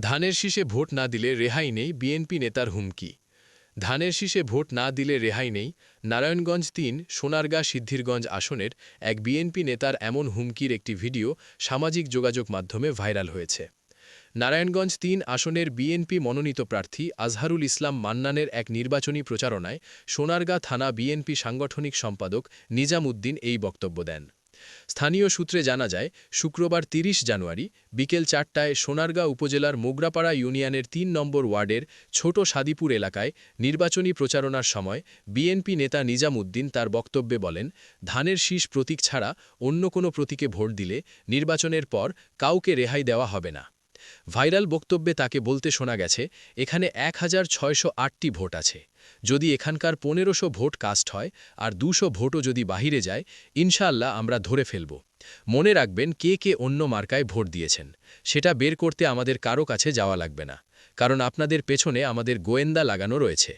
ধানের শীষে ভোট না দিলে রেহাই নেই বিএনপি নেতার হুমকি। ধানের শীষে ভোট না দিলে রেহাই নেই, নারায়ণগঞ্জ ৩ সোনারগাঁ সিদ্ধিরগঞ্জ আসনের এক বিএনপি নেতার এমন হুমকির একটি ভিডিও সামাজিক যোগাযোগ মাধ্যমে ভাইরাল হয়েছে। নারায়ণগঞ্জ ৩ আসনের বিএনপি মনোনীত প্রার্থী আজহারুল ইসলাম মান্নানের এক নির্বাচনী প্রচারণায় সোনারগাঁ থানা বিএনপি সাংগঠনিক সম্পাদক নিজাম উদ্দিন এই বক্তব্য দেন। স্থানীয় সূত্রে জানা যায়, শুক্রবার ৩০ জানুয়ারি বিকেল ৪টায় সোনারগাঁ উপজেলার মোগরাপাড়া ইউনিয়নের ৩ নম্বর ওয়ার্ডের ছোট সাদিপুর এলাকায় নির্বাচনী প্রচারণার সময় বিএনপি নেতা নিজাম উদ্দিন তার বক্তব্যে বলেন, ধানের শীষ প্রতীক ছাড়া অন্য কোনো প্রতীকে ভোট দিলে নির্বাচনের পর কাউকে রেহাই দেওয়া হবে না। ভাইরাল বক্তব্যে তাকে বলতে শোনা গেছে, এখানে ১,৬০৮টি ভোট আছে। যদি এখানকার ১৫০০ ভোট কাস্ট হয় আর ২০০ ভোটও যদি বাহিরে যায়, ইনশাআল্লাহ আমরা ধরে ফেলব। মনে রাখবেন কে কে অন্য মার্কায় ভোট দিয়েছেন, সেটা বের করতে আমাদের কারো কাছে যাওয়া লাগবে না, কারণ আপনাদের পেছনে আমাদের গোয়েন্দা লাগানো রয়েছে।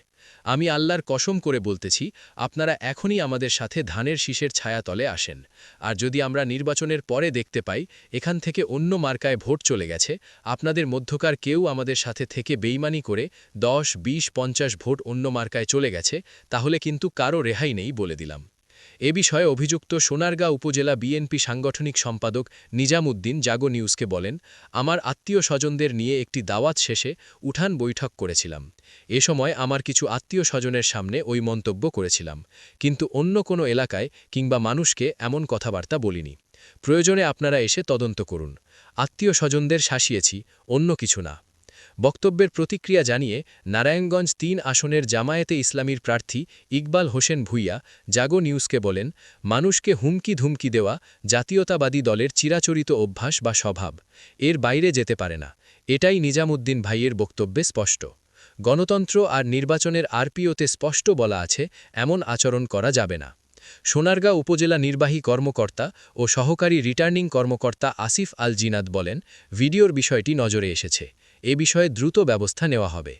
আমি আল্লাহর কসম করে বলতেছি, আপনারা এখনই আমাদের সাথে ধানের শীষের ছায়াতলে আসেন। আর যদি আমরা নির্বাচনের পরে দেখতে পাই এখান থেকে অন্য মার্কায় ভোট চলে গেছে, আপনাদের মধ্যকার কেউ আমাদের সাথে থেকে বেইমানি করে ১০, ২০, ৫০ ভোট অন্য মার্কায় চলে গেছে, তাহলে কিন্তু কারো রেহাই নেই বলে দিলাম। এ বিষয়ে অভিযুক্ত সোনারগাঁ উপজেলা বিএনপি সাংগঠনিক সম্পাদক নিজাম উদ্দিন জাগো নিউজকে বলেন, আমার আত্মীয় স্বজনদের নিয়ে একটি দাওয়াত শেষে উঠান বৈঠক করেছিলাম। এ সময় আমার কিছু আত্মীয় স্বজনের সামনে ওই মন্তব্য করেছিলাম, কিন্তু অন্য কোনো এলাকায় কিংবা মানুষকে এমন কথাবার্তা বলিনি। প্রয়োজনে আপনারা এসে তদন্ত করুন। আত্মীয় স্বজনদের শাসিয়েছি, অন্য কিছু না। বক্তব্যের প্রতিক্রিয়া জানিয়ে নারায়ণগঞ্জ ৩ আসনের জামায়াতে ইসলামীর প্রার্থী ইকবাল হোসেন ভূঁইয়া জাগো নিউজকে বলেন, মানুষকে হুমকি ধুমকি দেওয়া জাতীয়তাবাদী দলের চিরাচরিত অভ্যাস বা স্বভাব, এর বাইরে যেতে পারে না। এটাই নিজাম উদ্দিন ভাইয়ের বক্তব্যে স্পষ্ট। গণতন্ত্র আর নির্বাচনের আরপিওতে স্পষ্ট বলা আছে, এমন আচরণ করা যাবে না। সোনারগাঁ উপজেলা নির্বাহী কর্মকর্তা ও সহকারী রিটার্নিং কর্মকর্তা আসিফ আল জিনাদ বলেন, ভিডিওর বিষয়টি নজরে এসেছে। এ বিষয়ে দ্রুত ব্যবস্থা নেওয়া হবে।